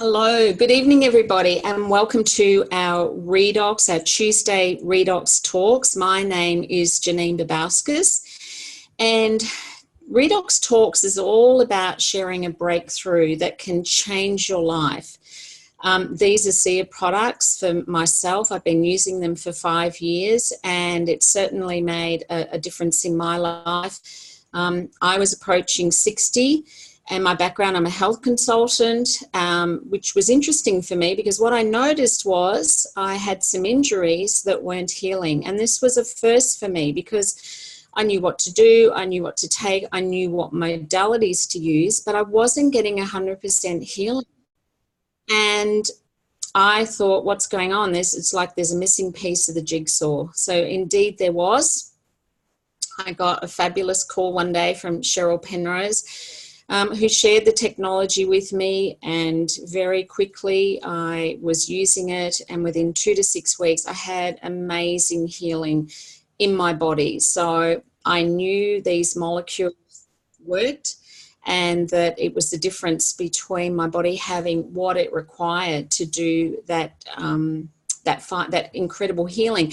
Hello, good evening everybody, and welcome to our Redox, our Tuesday Redox Talks. My name is Janene Babauskis, and Redox Talks is all about sharing a breakthrough that can change your life. These are SEA products for myself. I've been using them for 5 years, and it's certainly made a difference in my life. I was approaching 60. And my background, I'm a health consultant, which was interesting for me because what I noticed was I had some injuries that weren't healing. And this was a first for me because I knew what to do, I knew what to take, I knew what modalities to use, but I wasn't getting 100% healing. And I thought, what's going on? It's like there's a missing piece of the jigsaw. So indeed there was. I got a fabulous call one day from Cheryl Penrose, who shared the technology with me, and very quickly I was using it, and within 2 to 6 weeks I had amazing healing in my body. So I knew these molecules worked and that it was the difference between my body having what it required to do that that incredible healing.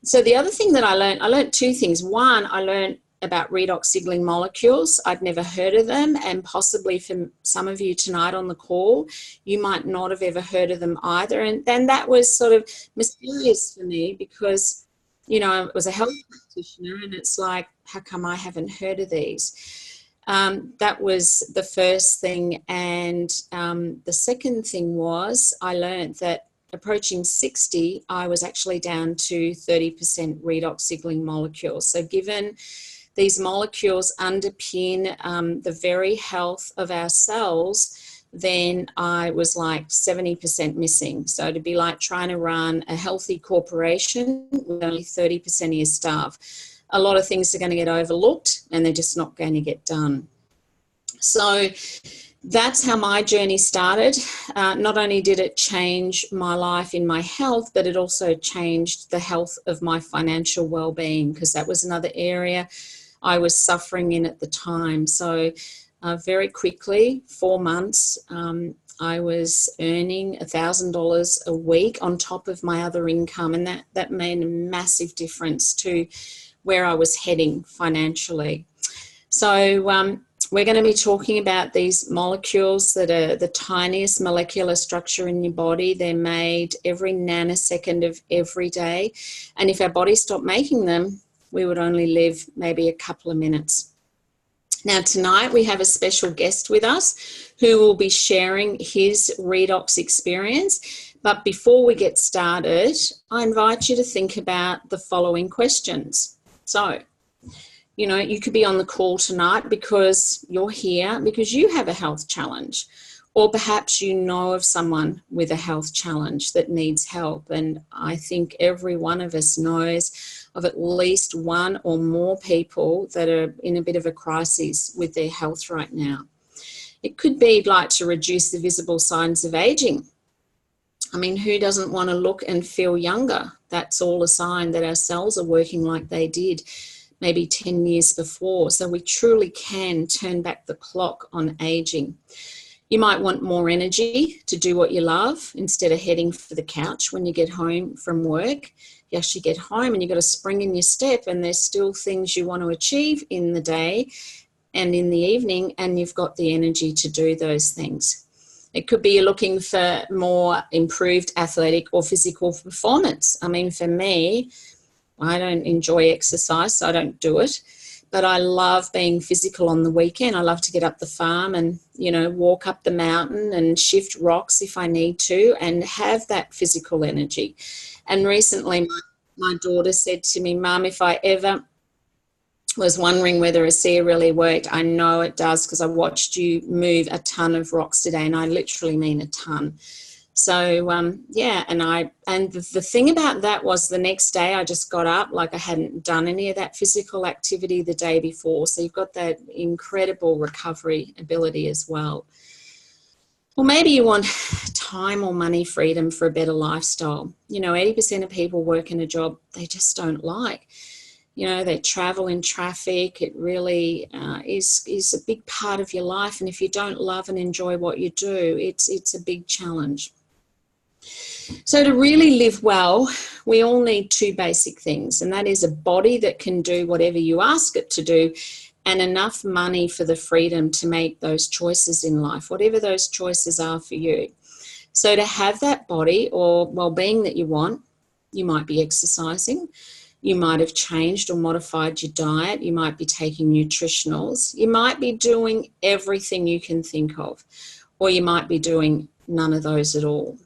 So the other thing that I learned two things. One, I learned about redox signaling molecules. I'd never heard of them, and possibly for some of you tonight on the call, you might not have ever heard of them either. And then that was sort of mysterious for me because, you know, I was a health practitioner, and it's like, how come I haven't heard of these? That was the first thing. And the second thing was I learned that approaching 60, I was actually down to 30% redox signaling molecules. So given these molecules underpin the very health of our cells, then I was like 70% missing. So to be like trying to run a healthy corporation with only 30% of your staff, a lot of things are going to get overlooked and they're just not going to get done. So that's how my journey started. Not only did it change my life in my health, but it also changed the health of my financial well-being, because that was another area I was suffering in at the time. So very quickly, 4 months, I was earning $1,000 a week on top of my other income, and that made a massive difference to where I was heading financially. So we're going to be talking about these molecules that are the tiniest molecular structure in your body. They're made every nanosecond of every day. And if our body stopped making them, we would only live maybe a couple of minutes. Now, tonight we have a special guest with us who will be sharing his redox experience. But before we get started, I invite you to think about the following questions. So, you know, you could be on the call tonight because you're here because you have a health challenge, or perhaps you know of someone with a health challenge that needs help. And I think every one of us knows of at least one or more people that are in a bit of a crisis with their health right now. It could be like to reduce the visible signs of aging. I mean, who doesn't want to look and feel younger? That's all a sign that our cells are working like they did maybe 10 years before. So we truly can turn back the clock on aging. You might want more energy to do what you love instead of heading for the couch when you get home from work. You actually get home and you've got a spring in your step, and there's still things you want to achieve in the day and in the evening, and you've got the energy to do those things. It could be you're looking for more improved athletic or physical performance. I mean, for me, I don't enjoy exercise, so I don't do it. But I love being physical on the weekend. I love to get up the farm and, you know, walk up the mountain and shift rocks if I need to and have that physical energy. And recently my daughter said to me, Mum, if I ever was wondering whether a SEA really worked, I know it does because I watched you move a ton of rocks today, and I literally mean a ton. So, yeah, and the thing about that was the next day I just got up like I hadn't done any of that physical activity the day before. So you've got that incredible recovery ability as well. Well, maybe you want time or money freedom for a better lifestyle. You know, 80% of people work in a job they just don't like. They travel in traffic. It really is a big part of your life. And if you don't love and enjoy what you do, it's a big challenge. So to really live well, we all need two basic things, and that is a body that can do whatever you ask it to do, and enough money for the freedom to make those choices in life, whatever those choices are for you. So to have that body or well-being that you want, you might be exercising, you might have changed or modified your diet, you might be taking nutritionals, you might be doing everything you can think of, or you might be doing none of those at all.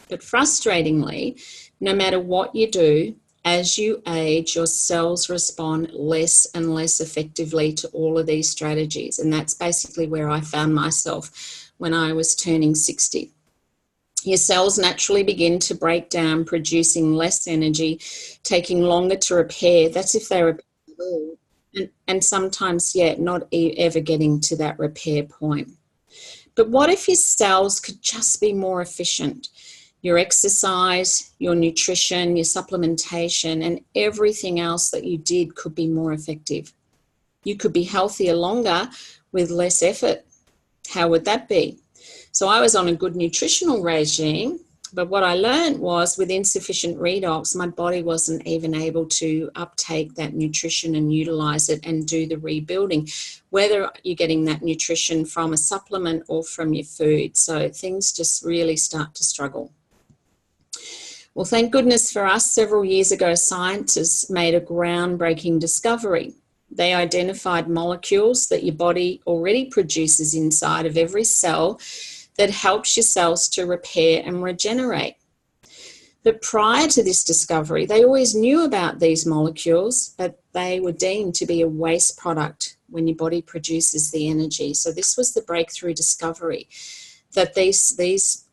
But frustratingly, no matter what you do, as you age, your cells respond less and less effectively to all of these strategies. And that's basically where I found myself when I was turning 60. Your cells naturally begin to break down, producing less energy, taking longer to repair. That's if they repair at all. And sometimes, not ever getting to that repair point. But what if your cells could just be more efficient? Your exercise, your nutrition, your supplementation, and everything else that you did could be more effective. You could be healthier longer with less effort. How would that be? So I was on a good nutritional regime, but what I learned was with insufficient redox, my body wasn't even able to uptake that nutrition and utilize it and do the rebuilding, whether you're getting that nutrition from a supplement or from your food. So things just really start to struggle. Well, thank goodness for us, several years ago, scientists made a groundbreaking discovery. They identified molecules that your body already produces inside of every cell that helps your cells to repair and regenerate. But prior to this discovery, they always knew about these molecules, but they were deemed to be a waste product when your body produces the energy. So this was the breakthrough discovery, that these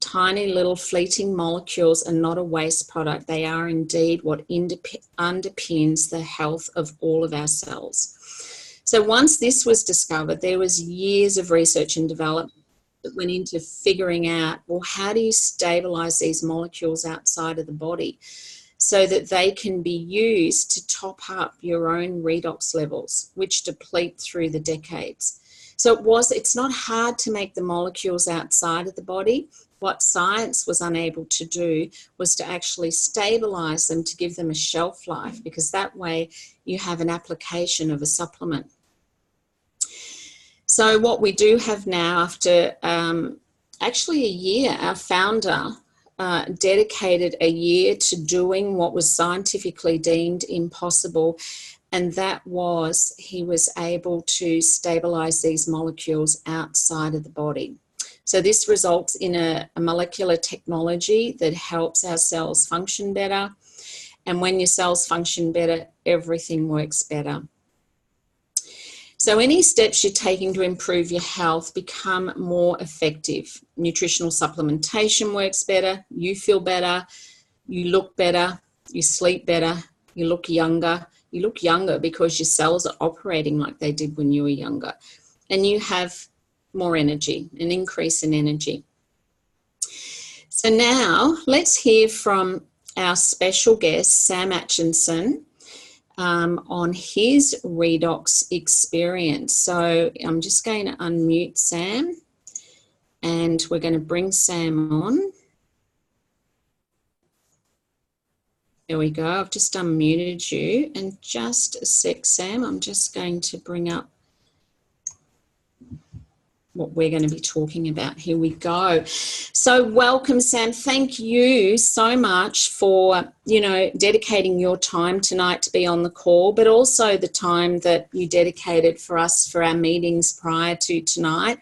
tiny little fleeting molecules are not a waste product. They are indeed what underpins the health of all of our cells. So once this was discovered, there was years of research and development that went into figuring out, well, how do you stabilize these molecules outside of the body so that they can be used to top up your own redox levels, which deplete through the decades. So it's not hard to make the molecules outside of the body. What science was unable to do was to actually stabilize them, to give them a shelf life, because that way you have an application of a supplement. So what we do have now, after actually a year, our founder dedicated a year to doing what was scientifically deemed impossible, and that was he was able to stabilize these molecules outside of the body. So this results in a molecular technology that helps our cells function better. And when your cells function better, everything works better. So any steps you're taking to improve your health become more effective. Nutritional supplementation works better, you feel better, you look better, you sleep better, you look younger. You look younger because your cells are operating like they did when you were younger. And you have more energy, an increase in energy. So now let's hear from our special guest, Sam Acheson, on his redox experience. So I'm just going to unmute Sam, and we're going to bring Sam on. There we go. I've just unmuted you. And just a sec, Sam, I'm just going to bring up what we're going to be talking about. Here we go. So welcome, Sam. Thank you so much for, dedicating your time tonight to be on the call, but also the time that you dedicated for us for our meetings prior to tonight.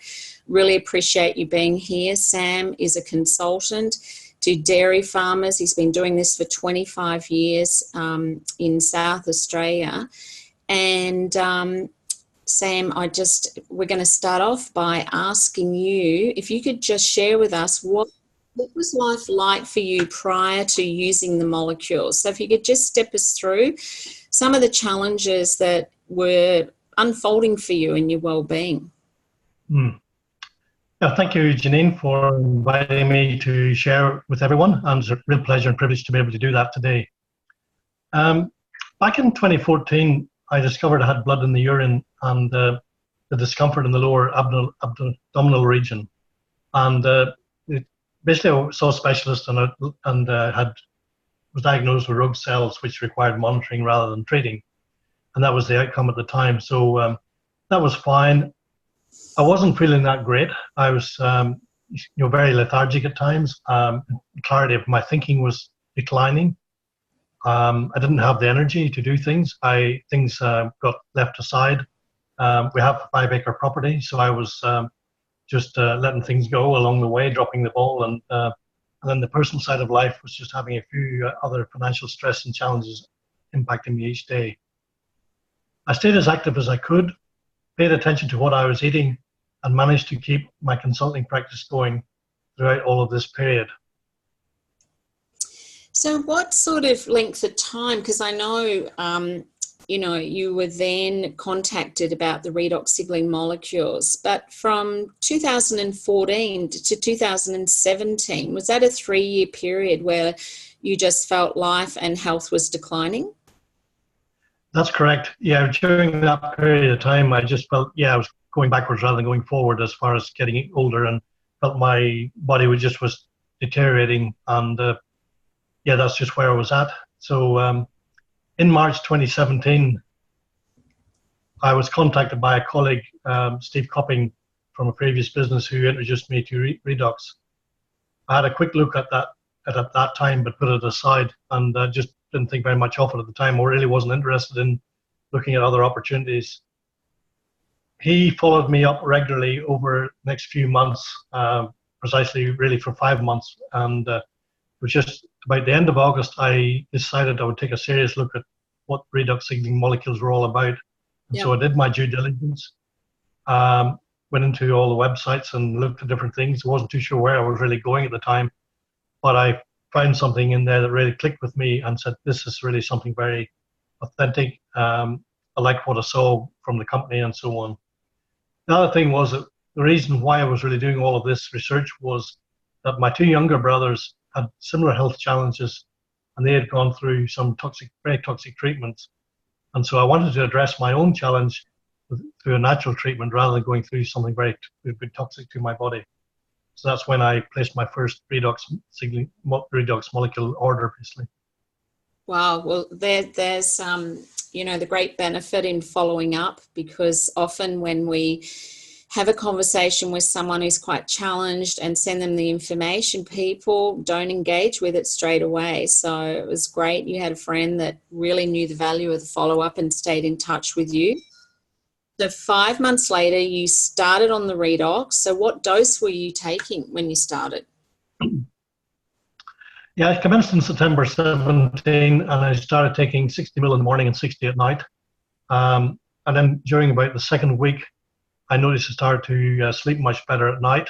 Really appreciate you being here. Sam is a consultant to dairy farmers. He's been doing this for 25 years in South Australia. And Sam, we're going to start off by asking you if you could just share with us what was life like for you prior to using the molecules. So if you could just step us through some of the challenges that were unfolding for you in your well-being. Yeah, thank you, Janene, for inviting me to share with everyone. And it's a real pleasure and privilege to be able to do that today. Back in 2014, I discovered I had blood in the urine and the discomfort in the lower abdominal region. And basically, I saw a specialist and was diagnosed with rogue cells, which required monitoring rather than treating. And that was the outcome at the time. So that was fine. I wasn't feeling that great. I was, very lethargic at times. Clarity of my thinking was declining. I didn't have the energy to do things. Things got left aside. We have a 5-acre property, so I was just letting things go along the way, dropping the ball, and then the personal side of life was just having a few other financial stress and challenges impacting me each day. I stayed as active as I could, paid attention to what I was eating, and managed to keep my consulting practice going throughout all of this period. So what sort of length of time, because I know, you were then contacted about the redox signaling molecules, but from 2014 to 2017, was that a 3-year period where you just felt life and health was declining? That's correct. Yeah, during that period of time, I just felt, I was going backwards rather than going forward as far as getting older, and felt my body was deteriorating, and that's just where I was at. So in March 2017, I was contacted by a colleague, Steve Copping, from a previous business, who introduced me to redox. I had a quick look at that time, but put it aside, and just didn't think very much of it at the time, or really wasn't interested in looking at other opportunities. He followed me up regularly over the next few months, precisely really for 5 months, and it was just about the end of August, I decided I would take a serious look at what redox signaling molecules were all about. And so I did my due diligence, went into all the websites and looked at different things. I wasn't too sure where I was really going at the time, but I found something in there that really clicked with me and said, this is really something very authentic. I liked what I saw from the company and so on. The other thing was that the reason why I was really doing all of this research was that my 2 younger brothers had similar health challenges, and they had gone through some very toxic treatments. And so I wanted to address my own challenge through a natural treatment rather than going through something very toxic to my body. So that's when I placed my first redox molecule order, basically. Wow. Well, there's the great benefit in following up, because often when we have a conversation with someone who's quite challenged and send them the information, people don't engage with it straight away. So it was great. You had a friend that really knew the value of the follow-up and stayed in touch with you. So 5 months later, you started on the redox. So what dose were you taking when you started? Yeah, I commenced in September 17, and I started taking 60 ml in the morning and 60 at night. And then during about the second week, I noticed I started to sleep much better at night,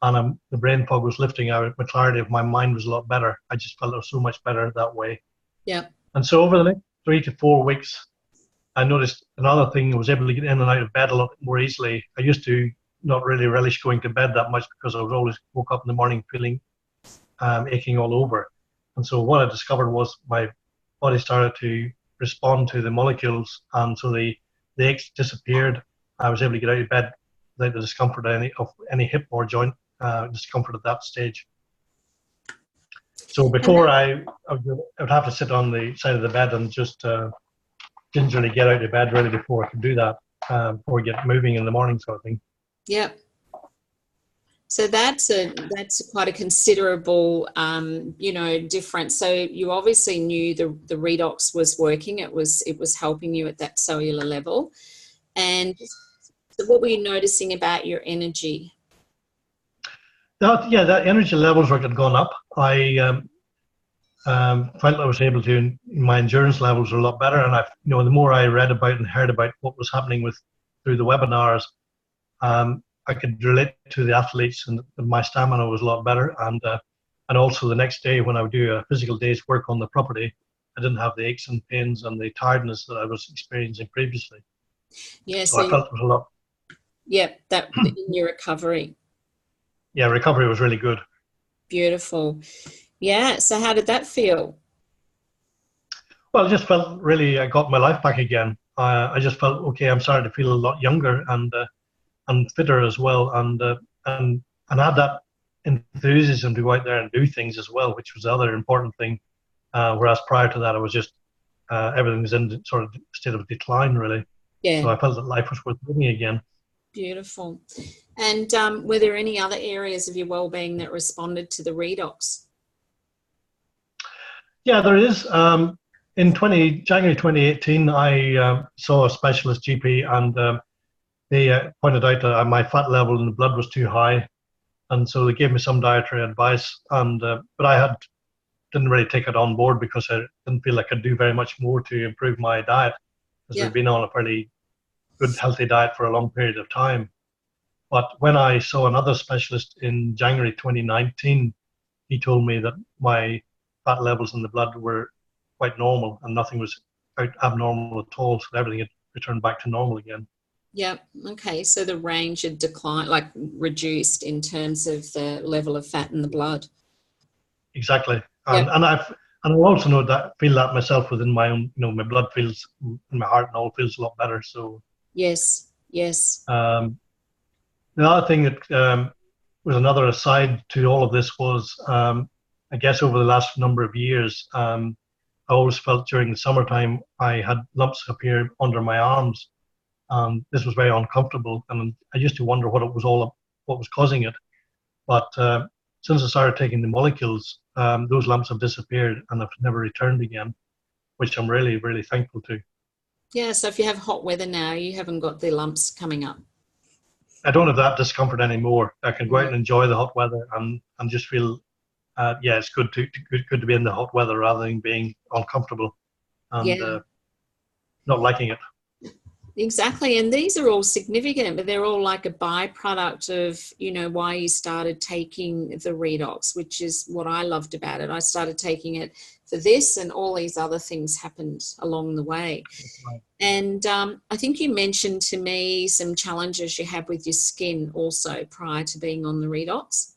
and the brain fog was lifting out. The clarity of my mind was a lot better. I just felt it was so much better that way. Yeah. And so over the next 3 to 4 weeks, I noticed another thing. I was able to get in and out of bed a lot more easily. I used to not really relish going to bed that much because I was always woke up in the morning feeling aching all over. And so what I discovered was my body started to respond to the molecules, and so the aches disappeared. I was able to get out of bed without the discomfort of any hip or joint discomfort at that stage. So before I would have to sit on the side of the bed and just gingerly get out of bed really before I could do that, before I get moving in the morning, sort of thing. Yeah. So that's quite a considerable, difference. So you obviously knew the redox was working. It was helping you at that cellular level. And so what were you noticing about your energy? That energy levels had gone up. I felt I was able to, my endurance levels were a lot better. And the more I read about and heard about what was happening through the webinars, I could relate to the athletes, and my stamina was a lot better. And also the next day when I would do a physical day's work on the property, I didn't have the aches and pains and the tiredness that I was experiencing previously. Yeah, so I felt it was a lot. Yeah, that in your recovery. Yeah, recovery was really good. Beautiful. Yeah, so how did that feel? Well, I just felt really I got my life back again. I just felt okay. I'm starting to feel a lot younger and fitter as well, and had that enthusiasm to go out there and do things as well, which was the other important thing. Whereas prior to that, I was just everything was in sort of state of decline, really. Yeah, So I felt that life was worth living again. beautiful. And were there any other areas of your well-being that responded to the redox? Yeah, there is. In January 2018, I saw a specialist GP, and they pointed out that my fat level in the blood was too high, and so they gave me some dietary advice. And but didn't really take it on board because I didn't feel I could do very much more to improve my diet, as Yeah. we've been on a fairly good, healthy diet for a long period of time. But when I saw another specialist in January 2019, he told me that my fat levels in the blood were quite normal and nothing was abnormal at all. So everything had returned back to normal again. Yeah. Okay. So the range had declined, like reduced in terms of the level of fat in the blood. Exactly. Yep. And I also know that feel that myself within my own, my blood feels, and my heart and all feels a lot better. So Yes. Yes. the other thing that was another aside to all of this was, I guess over the last number of years, I always felt during the summertime I had lumps appear under my arms. This was very uncomfortable, and I used to wonder what was causing it. But since I started taking the molecules, those lumps have disappeared and have never returned again, which I'm really, really thankful to. Yeah. So if you have hot weather now, you haven't got the lumps coming up. I don't have that discomfort anymore. I can go out and enjoy the hot weather and just feel, yeah, it's good to be in the hot weather rather than being uncomfortable and Yeah. not liking it. Exactly. And these are all significant, but they're all like a byproduct of, why you started taking the redox, which is what I loved about it. I started taking it for this, and all these other things happened along the way. Right. And I think you mentioned to me some challenges you had with your skin also prior to being on the redox.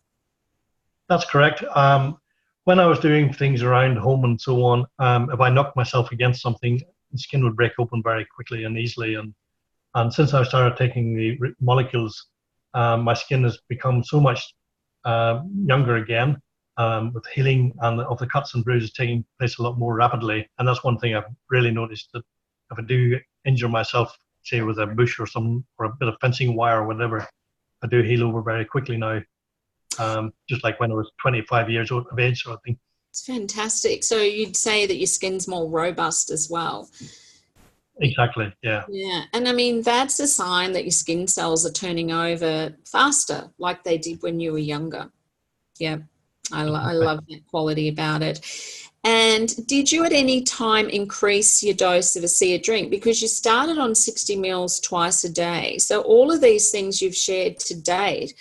That's correct. When I was doing things around home and so on, if I knocked myself against something, the skin would break open very quickly and easily. And since I started taking the molecules, my skin has become so much younger again, with healing and of the cuts and bruises taking place a lot more rapidly. And that's one thing I've really noticed, that if I do injure myself, say with a bush or a bit of fencing wire or whatever, I do heal over very quickly now. Just like when I was 25 years of age, sort of thing. It's fantastic. So you'd say that your skin's more robust as well. Exactly, yeah. Yeah. And I mean, that's a sign that your skin cells are turning over faster, like they did when you were younger. Yeah. I love that quality about it. And did you at any time increase your dose of a drink? Because you started on 60 mils twice a day. So all of these things you've shared to date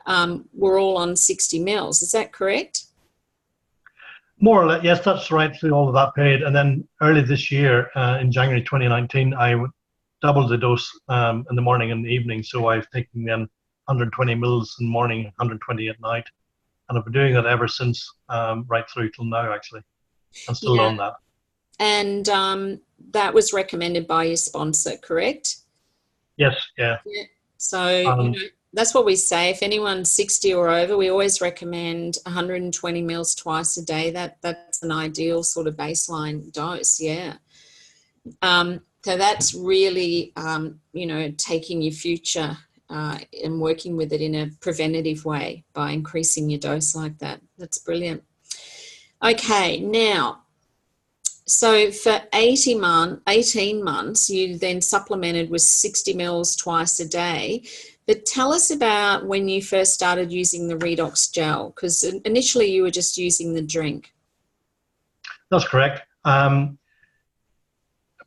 were all on 60 mils. Is that correct? More or less, yes, that's right, through all of that period. And then early this year, in January 2019, I doubled the dose in the morning and the evening. So I've taken then 120 mils in the morning, 120 at night. And I've been doing that ever since, right through till now, actually. I'm still on that. And that was recommended by your sponsor, correct? Yes, yeah. So, that's what we say. If anyone's 60 or over, we always recommend 120 mils twice a day. That's an ideal sort of baseline dose, yeah. So that's really, taking your future and working with it in a preventative way by increasing your dose like that. That's brilliant. Okay, now, so for 18 months, you then supplemented with 60 mils twice a day. But tell us about when you first started using the redox gel, because initially you were just using the drink. That's correct.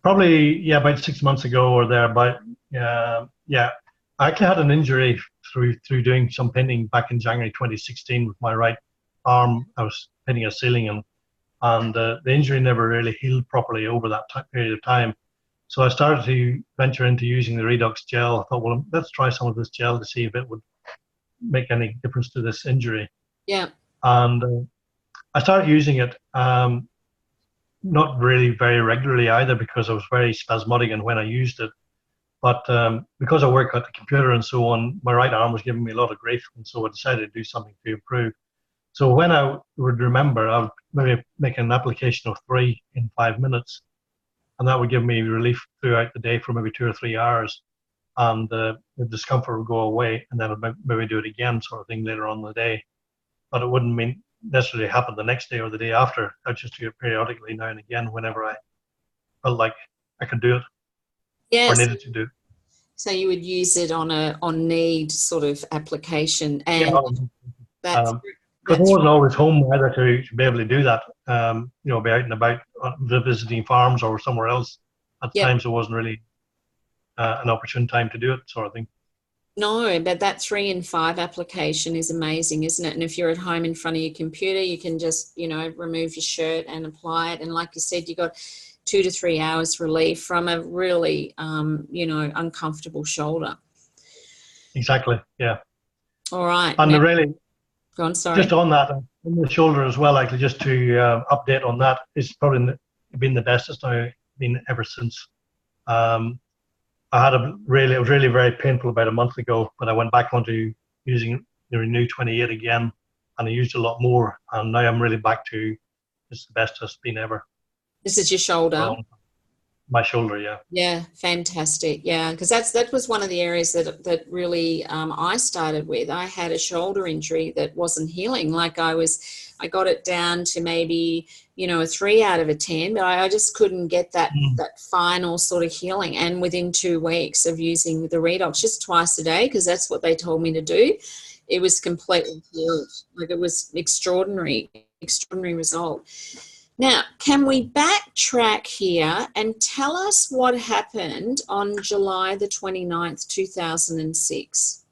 Probably, yeah, about 6 months ago or there, but yeah, I actually had an injury through doing some painting back in January 2016 with my right arm. I was painting a ceiling, and the injury never really healed properly over that period of time. So I started to venture into using the redox gel. I thought, well, let's try some of this gel to see if it would make any difference to this injury. Yeah. And I started using it. not really very regularly either, because I was very spasmodic and when I used it. But because I work at the computer and so on, my right arm was giving me a lot of grief, and so I decided to do something to improve. So when I would remember, I would maybe make an application of 3 in 5 minutes, and that would give me relief throughout the day for maybe 2 or 3 hours, and the discomfort would go away, and then I'd maybe do it again, sort of thing, later on in the day. But it wouldn't mean necessarily happen the next day or the day after. I'd just do it periodically now and again whenever I felt like I could do it or Yes. needed to do it. So you would use it on a need sort of application, and Yeah, that's because I wasn't always home either to be able to do that. You know, be out and about visiting farms or somewhere else. At times, it wasn't really an opportune time to do it, sort of thing. No, but that 3 in 5 application is amazing, isn't it? And if you're at home in front of your computer, you can just, you know, remove your shirt and apply it. And like you said, you got 2 to 3 hours relief from a really, you know, uncomfortable shoulder. Exactly. Yeah. All right. And now, really, go on. Sorry. just on that, on the shoulder as well, actually, just to update on that, it's probably been the best it's now been ever since. It was really very painful about a month ago, but I went back onto using the Renew 28 again, and I used a lot more, and now I'm really back to it's the best it's been ever. This is your shoulder. My shoulder, yeah. Yeah, fantastic. Yeah, because that was one of the areas that really I started with. I had a shoulder injury that wasn't healing. Like I got it down to maybe, you know, a 3 out of 10, but I just couldn't get that final sort of healing. And within 2 weeks of using the Redox just twice a day, because that's what they told me to do, it was completely healed. Like it was extraordinary result. Now, can we backtrack here and tell us what happened on July the 29th, 2006?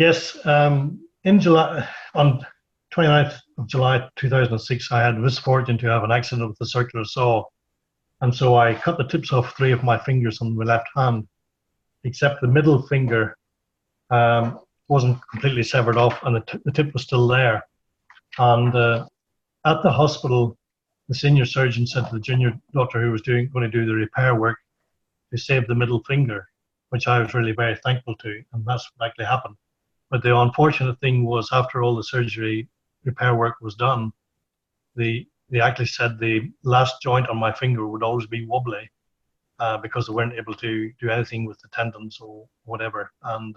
Yes, in July, on 29th of July 2006, I had the misfortune to have an accident with a circular saw. And so I cut the tips off 3 of my fingers on my left hand, except the middle finger wasn't completely severed off, and the tip was still there. And at the hospital, the senior surgeon said to the junior doctor who was going to do the repair work to save the middle finger, which I was really very thankful to, and that's what actually happened. But the unfortunate thing was, after all the surgery repair work was done, they actually said the last joint on my finger would always be wobbly because they weren't able to do anything with the tendons or whatever, and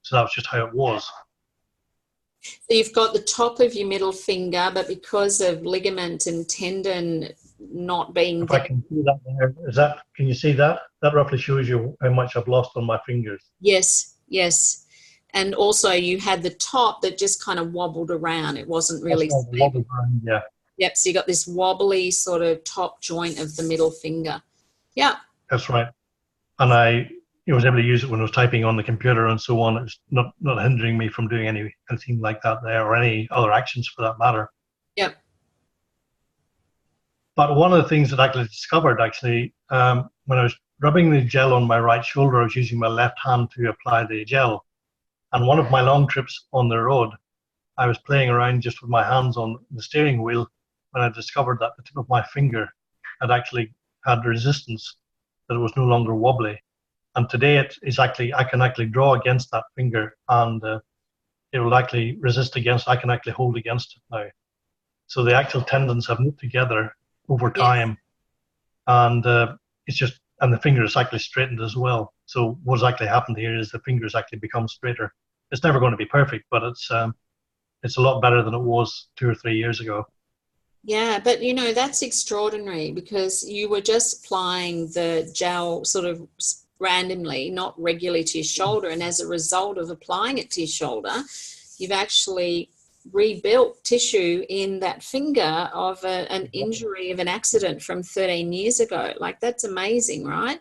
so that was just how it was. So you've got the top of your middle finger, but because of ligament and tendon not being there. If I can see that there, can you see that? That roughly shows you how much I've lost on my fingers. Yes. And also you had the top that just kind of wobbled around. It wasn't really wobbled around, yeah. Yep, so you got this wobbly sort of top joint of the middle finger. Yeah. That's right. And I was able to use it when I was typing on the computer and so on. It's not hindering me from doing anything like that there, or any other actions for that matter. Yep. But one of the things that I discovered when I was rubbing the gel on my right shoulder, I was using my left hand to apply the gel. And one of my long trips on the road, I was playing around just with my hands on the steering wheel when I discovered that the tip of my finger had actually had resistance, that it was no longer wobbly. And today I can actually draw against that finger, and it will actually resist against, I can actually hold against it now. So the actual tendons have knit together over time, and and the finger is actually straightened as well. So what's actually happened here is the finger has actually become straighter. It's never going to be perfect, but it's a lot better than it was 2 or 3 years ago. Yeah, but you know, that's extraordinary, because you were just applying the gel sort of randomly, not regularly to your shoulder, and as a result of applying it to your shoulder, you've actually rebuilt tissue in that finger of an injury, of an accident from 13 years ago. Like, that's amazing, right?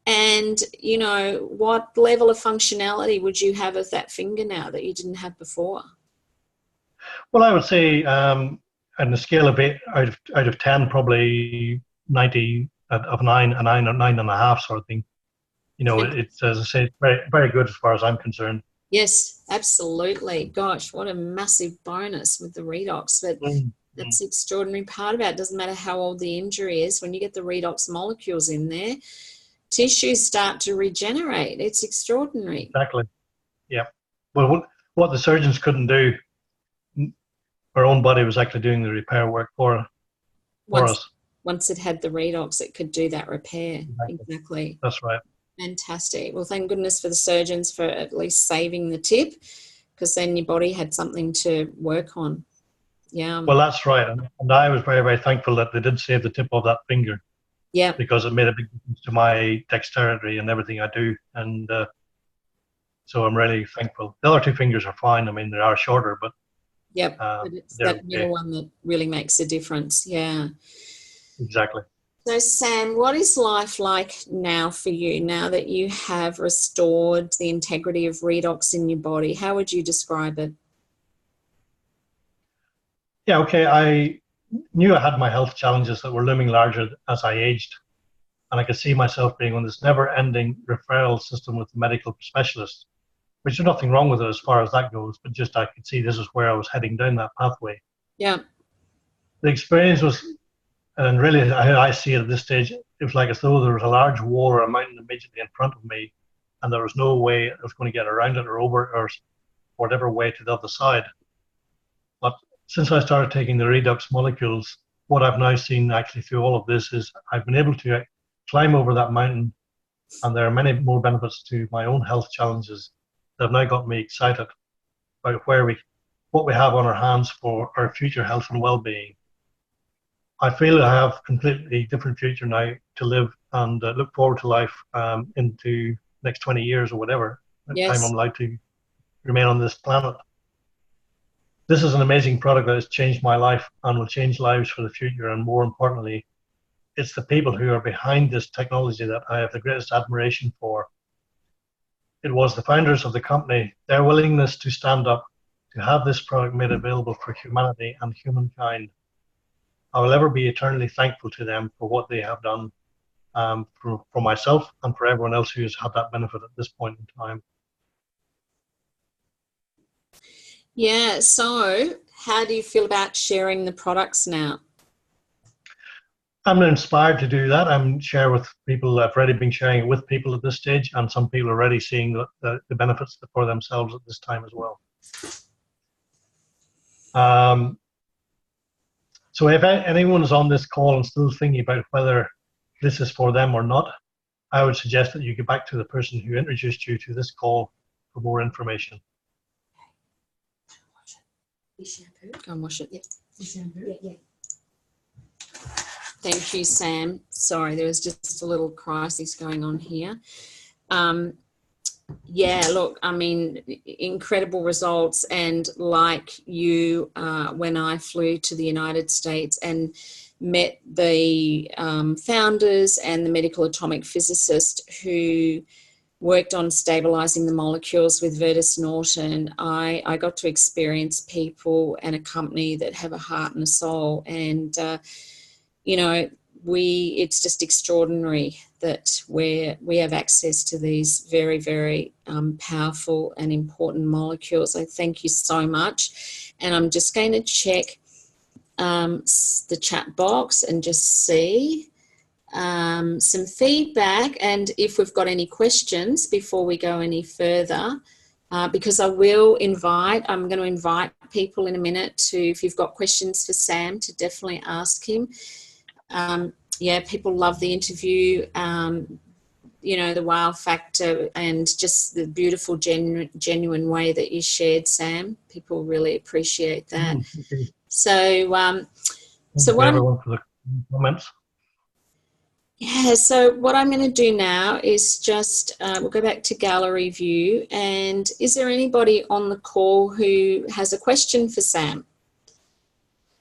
And you know, what level of functionality would you have of that finger now that you didn't have before? Well, I would say on a scale of 8 out of 10, probably 90 of 9, a 9 or 9.5 sort of thing. You know, it's, as I say, very, very good as far as I'm concerned. Yes, absolutely. Gosh, what a massive bonus with the Redox. But That's the extraordinary part about it. It doesn't matter how old the injury is. When you get the redox molecules in there, tissues start to regenerate. It's extraordinary. Exactly. Yeah. Well, what the surgeons couldn't do, our own body was actually doing the repair work for us. Once it had the redox, it could do that repair. Exactly. That's right. Fantastic. Well, thank goodness for the surgeons for at least saving the tip, because then your body had something to work on. Yeah. Well, that's right. And I was very, very thankful that they did save the tip of that finger. Yeah. Because it made a big difference to my dexterity and everything I do. And so I'm really thankful. The other two fingers are fine. I mean, they are shorter, but yep. But it's that middle one that really makes a difference. Yeah. Exactly. So, Sam, what is life like now for you, now that you have restored the integrity of redox in your body? How would you describe it? Yeah, okay. I knew I had my health challenges that were looming larger as I aged. And I could see myself being on this never-ending referral system with the medical specialist, which there's nothing wrong with it as far as that goes, but just I could see this is where I was heading down that pathway. Yeah. The experience was, and really how I see it at this stage, it was like as though there was a large wall or a mountain immediately in front of me, and there was no way I was going to get around it or over it or whatever way to the other side. But since I started taking the redox molecules, what I've now seen actually through all of this is I've been able to climb over that mountain, and there are many more benefits to my own health challenges that have now got me excited about what we have on our hands for our future health and well-being. I feel I have a completely different future now to live, and look forward to life into next 20 years or whatever time I'm allowed to remain on this planet. This is an amazing product that has changed my life and will change lives for the future, and more importantly, it's the people who are behind this technology that I have the greatest admiration for. It was the founders of the company, their willingness to stand up, to have this product made available for humanity and humankind. I will ever be eternally thankful to them for what they have done for myself and for everyone else who has had that benefit at this point in time. Yeah, so how do you feel about sharing the products now? I'm inspired to do that. I'm share with people. I've already been sharing it with people at this stage, and some people are already seeing the benefits for themselves at this time as well. So if anyone is on this call and still thinking about whether this is for them or not, I would suggest that you get back to the person who introduced you to this call for more information. Go and wash it. Yeah. Thank you, Sam. Sorry, there was just a little crisis going on here. Yeah, look, I mean, incredible results. And like you, when I flew to the United States and met the founders and the medical atomic physicist who worked on stabilizing the molecules with Virtus Norton, I got to experience people and a company that have a heart and a soul. And, you know, it's just extraordinary that we have access to these very, very powerful and important molecules. I thank you so much. And I'm just going to check the chat box and just see some feedback, and if we've got any questions before we go any further, because I'm going to invite people in a minute to, if you've got questions for Sam, to definitely ask him. Yeah, people love the interview, you know, the wow factor and just the beautiful, genuine way that you shared, Sam. People really appreciate that. So what everyone for the comments. Yeah, so what I'm going to do now is just, we'll go back to gallery view, and is there anybody on the call who has a question for Sam?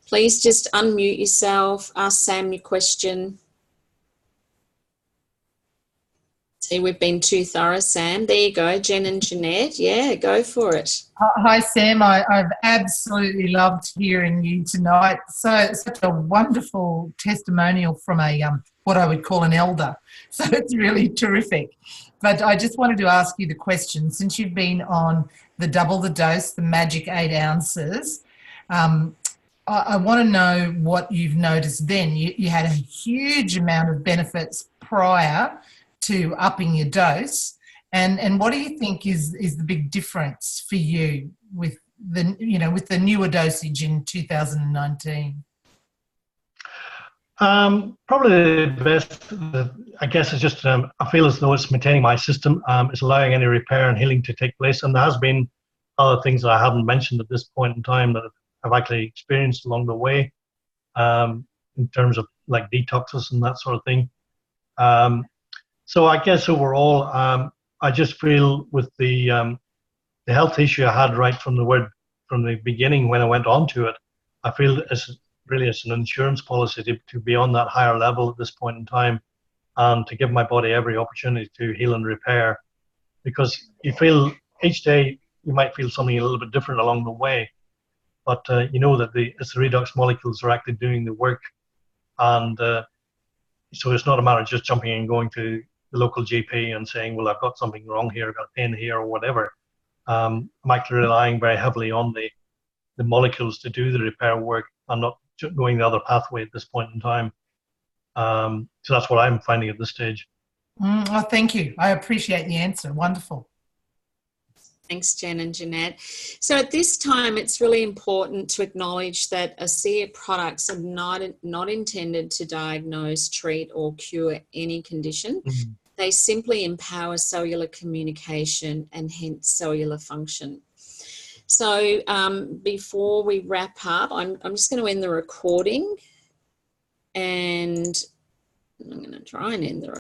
Please just unmute yourself, ask Sam your question. See, we've been too thorough, Sam. There you go, Jen and Janene. Yeah, go for it. Hi, Sam. I've absolutely loved hearing you tonight. So such a wonderful testimonial from a what I would call an elder. So it's really terrific. But I just wanted to ask you the question, since you've been on the double the dose, the magic 8 ounces, I want to know what you've noticed then. You had a huge amount of benefits prior to upping your dose. And what do you think is the big difference for you with the newer dosage in 2019? Probably the best, I guess, is just I feel as though it's maintaining my system. It's allowing any repair and healing to take place. And there has been other things that I haven't mentioned at this point in time that I've actually experienced along the way, in terms of like detoxes and that sort of thing. So I guess overall, I just feel with the health issue I had right from the beginning when I went on to it, I feel it's an insurance policy to be on that higher level at this point in time, and to give my body every opportunity to heal and repair, because you feel each day you might feel something a little bit different along the way, but you know that it's the redox molecules are actually doing the work, and so it's not a matter of just jumping and going to the local GP and saying, well, I've got something wrong here, I've got pain here or whatever. I'm actually relying very heavily on the molecules to do the repair work. I'm not going the other pathway at this point in time. So that's what I'm finding at this stage. Oh, thank you. I appreciate the answer. Wonderful. Thanks, Jen and Jeanette. So at this time, it's really important to acknowledge that ASEA products are not intended to diagnose, treat, or cure any condition. Mm-hmm. They simply empower cellular communication and hence cellular function. So before we wrap up, I'm just going to end the recording, and I'm going to try and end the recording.